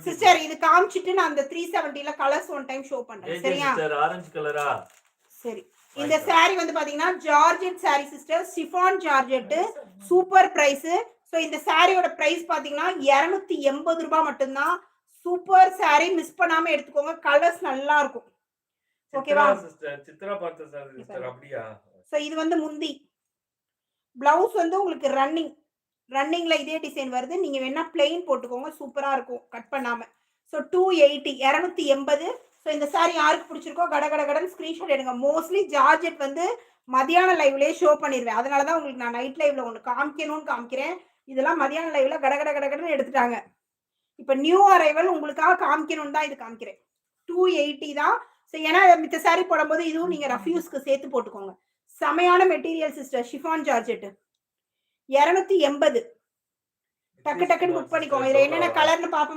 sister இது காமிச்சிட்டு நான் அந்த 370ல கலர்ஸ் ஒன் டைம் ஷோ பண்றேன் சரியா சிஸ்டர் ஆரஞ்சு கலரா சரி இந்த saree வந்து பாத்தீங்கன்னா georgette saree sister chiffon georgette super price so இந்த சாரியோட பிரைஸ் பாத்தீங்கன்னா 280 ரூபாய் மட்டும்தான் சூப்பர் saree மிஸ் பண்ணாம எடுத்துக்கோங்க கலர்ஸ் நல்லா இருக்கும் ஓகேவா சிஸ்டர் சித்ரா பார்த்த saree சிஸ்டர் அப்படியே சோ இது வந்து முந்தி பிளவுஸ் வந்து உங்களுக்கு ரன்னிங்ல இதே டிசைன் வருது நீங்க வேணா பிளெயின் போட்டுக்கோங்க சூப்பரா இருக்கும் கட் பண்ணாம சோ 280 சோ இந்த saree யாருக்கு பிடிச்சிருக்கோ கடன் ஸ்கிரீன்ஷாட் எடுங்க மோஸ்ட்லி ஜார்ஜெட் வந்து மதியான லைவ்லயே ஷோ பண்ணிடுவேன் அதனால தான் உங்களுக்கு நான் நைட் லைவ்ல ஒன்று காமிக்கணும்னு காமிக்கிறேன் இதெல்லாம் மதியான லைவ்ல கடன்னு எடுத்துட்டாங்க இப்போ நியூ அரைவல் உங்களுக்காக காமிக்கணும்னு தான் இது காமிக்கிறேன் 280 தான் ஸோ ஏன்னா மித்த saree போடும்போது இதுவும் நீங்க ரஃப்யூஸ்க்கு சேர்த்து போட்டுக்கோங்க செமையான மெட்டீரியல் சிஸ்டர் ஷிஃபான் ஜார்ஜெட் 280 டக்கு டக்குன்னு புக் பண்ணிக்கோங்க இதுல என்னென்ன கலர்னு பாப்போமா